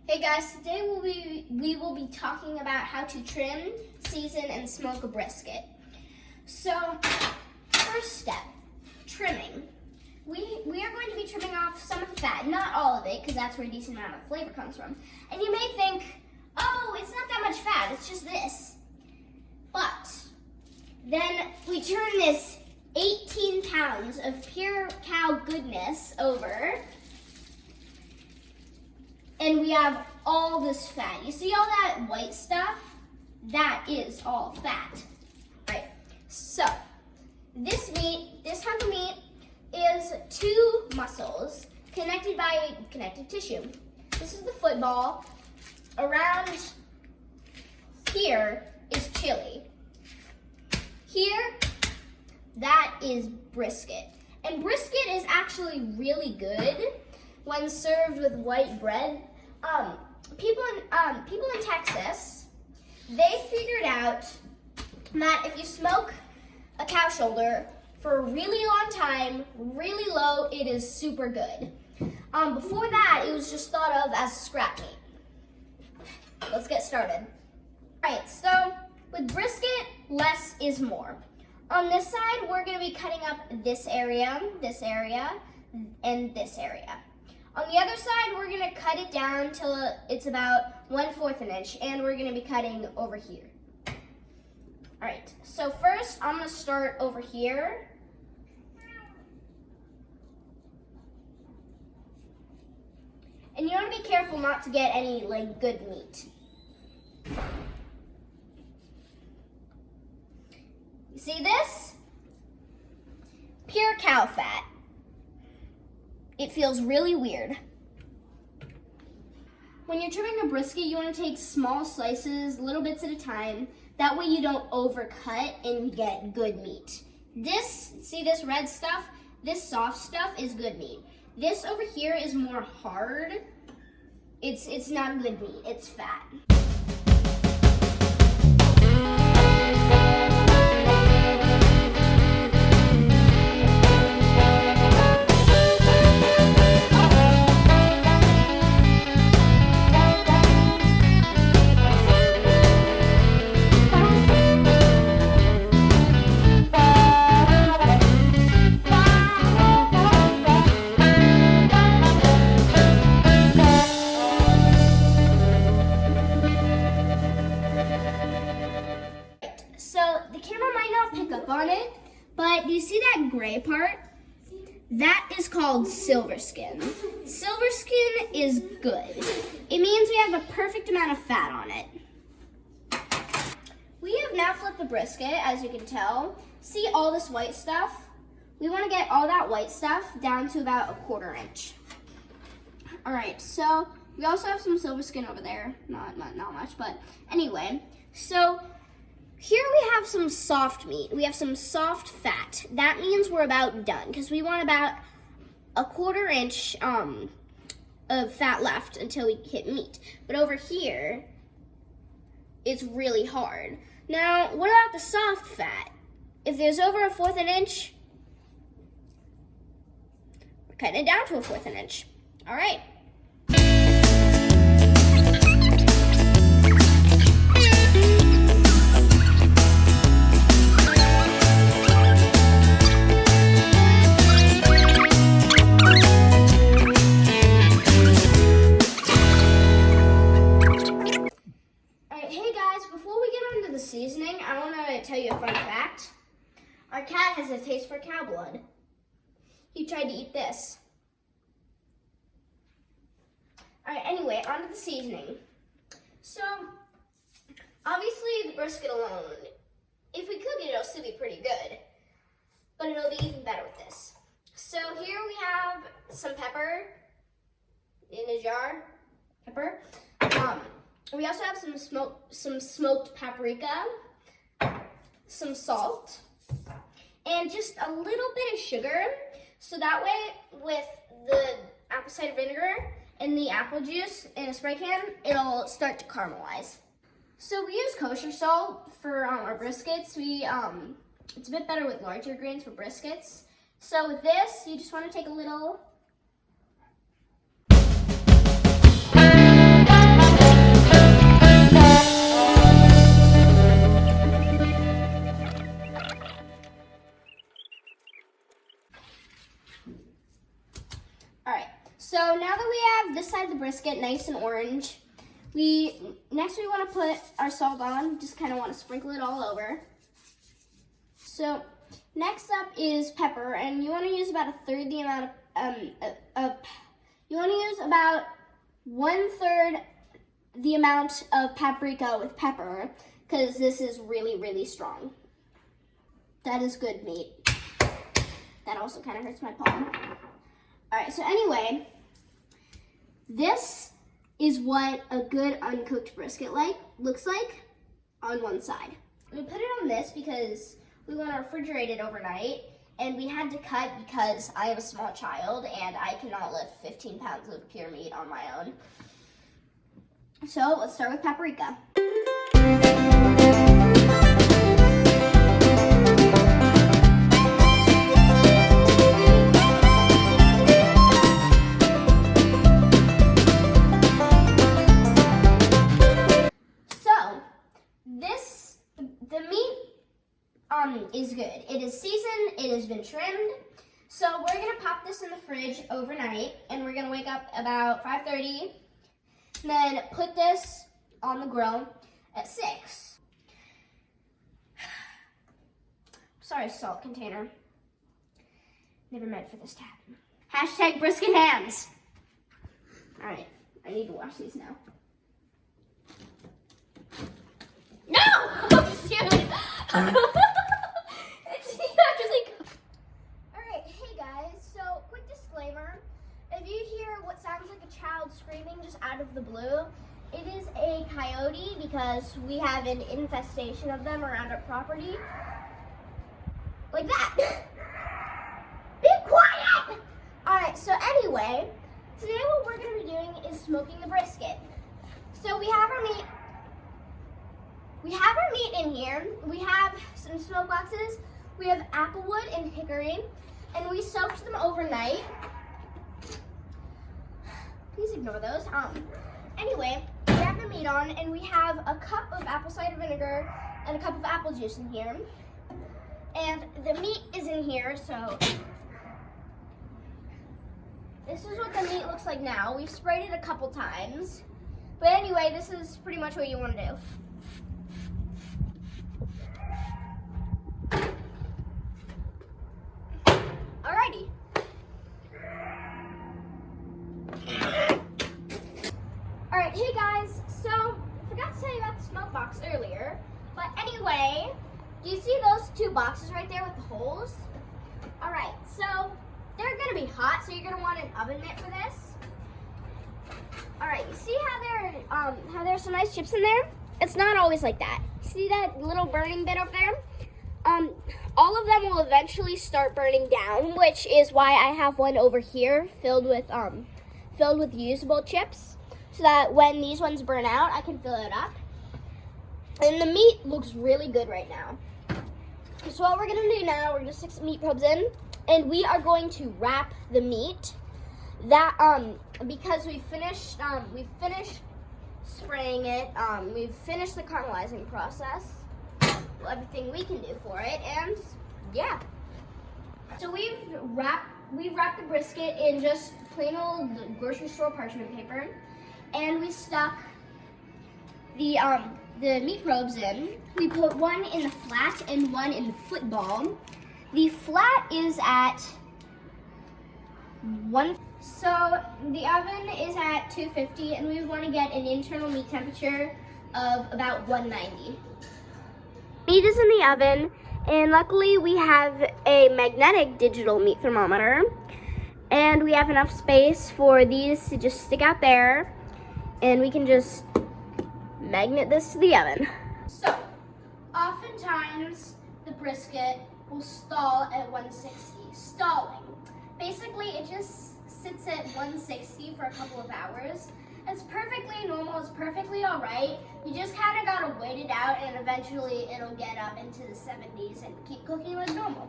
Hey guys, today we will be talking about how to trim, season, and smoke a brisket. So, first step, trimming. We are going to be trimming off some of the fat, not all of it, because that's where a decent amount of flavor comes from. And you may think, oh, it's not that much fat, it's just this. But then we turn this 18 pounds of pure cow goodness over, and we have all this fat. You see all that white stuff? That is all fat. All right, so this hunk of meat is two muscles connected by connective tissue. This is the football. Around here is chili. Here, that is brisket. And brisket is actually really good when served with white bread. People in Texas, they figured out that if you smoke a cow shoulder for a really long time, really low, it is super good. Before that, it was just thought of as scrap meat. Let's get started. All right, so with brisket, less is more. On this side, we're gonna be cutting up this area, and this area. On the other side, we're gonna cut it down till it's about 1/4 an inch, and we're gonna be cutting over here. All right, so first I'm gonna start over here. And you wanna be careful not to get any good meat. You see this? Pure cow fat. It feels really weird. When you're trimming a brisket, you want to take small slices, little bits at a time. That way you don't overcut and get good meat. See this red stuff? This soft stuff is good meat. This over here is more hard. It's not good meat, it's fat. So the camera might not pick up on it, but do you see that gray part? That is called silver skin. Silver skin is good. It means we have the perfect amount of fat on it. We have now flipped the brisket, as you can tell. See all this white stuff? We want to get all that white stuff down to about 1/4 inch. All right, so we also have some silver skin over there. Not much, but anyway. So here we have some soft meat. We have some soft fat. That means we're about done because we want about 1/4 inch of fat left until we hit meat. But over here, it's really hard. Now, what about the soft fat? If there's over 1/4 inch, we're cutting it down to 1/4 inch. All right. Seasoning, I want to tell you a fun fact. Our cat has a taste for cow blood. He tried to eat this. Alright, anyway, on to the seasoning. So, obviously the brisket alone, if we cook it, it'll still be pretty good. But it'll be even better with this. So here we have some pepper in a jar. Pepper. We also have some smoked paprika, some salt, and just a little bit of sugar. So that way, with the apple cider vinegar and the apple juice in a spray can, it'll start to caramelize. So we use kosher salt for our briskets. It's a bit better with larger grains for briskets. So with this, you just want to take a little side of the brisket nice and orange. Next we want to put our salt on. Just kind of want to sprinkle it all over. So next up is pepper, and you want to use about a third the amount you want to use about 1/3 the amount of paprika with pepper, because this is really, really strong. That is good meat. That also kind of hurts my palm. All right, so anyway, this is what a good uncooked brisket looks like on one side. We put it on this because we want to refrigerate it overnight, and we had to cut because I am a small child and I cannot lift 15 pounds of pure meat on my own. So let's start with paprika. The meat is good. It is seasoned, it has been trimmed. So we're gonna pop this in the fridge overnight, and we're gonna wake up about 5:30, then put this on the grill at 6. Sorry, salt container. Never meant for this to happen. Hashtag brisket hands. All right, I need to wash these now. No! It's actually cooked. Alright, hey guys, so quick disclaimer. If you hear what sounds like a child screaming just out of the blue, it is a coyote because we have an infestation of them around our property. Like that. Be quiet! Alright, so anyway, today what we're going to be doing is smoking the brisket. So we have our meat. In here. We have some smoke boxes. We have applewood and hickory, and we soaked them overnight. Please ignore those. Anyway, we have the meat on, and we have a cup of apple cider vinegar and a cup of apple juice in here. And the meat is in here, so this is what the meat looks like now. We've sprayed it a couple times. But anyway, this is pretty much what you want to do. Alrighty. Alright, hey guys, so I forgot to tell you about the smoke box earlier, but anyway, do you see those 2 boxes right there with the holes? Alright, so they're gonna be hot, so you're gonna want an oven mitt for this. Alright, you see how there's some nice chips in there? It's not always like that. See that little burning bit over there? All of them will eventually start burning down, which is why I have one over here filled with usable chips, so that when these ones burn out, I can fill it up. And the meat looks really good right now. So what we're gonna do now, we're gonna stick some meat probes in, and we are going to wrap the meat. That because we've finished spraying it, we've finished the caramelizing process. Everything we can do for it, and yeah. So we've wrapped the brisket in just plain old grocery store parchment paper, and we stuck the meat probes in. We put one in the flat and one in the football. The flat is at 1. So the oven is at 250, and we want to get an internal meat temperature of about 190. Meat is in the oven, and luckily we have a magnetic digital meat thermometer, and we have enough space for these to just stick out there, and we can just magnet this to the oven. So, oftentimes the brisket will stall at 160. Stalling. Basically, it just sits at 160 for a couple of hours. It's perfectly normal, it's perfectly all right. You just kind of gotta wait it out, and eventually it'll get up into the 70s and keep cooking like normal.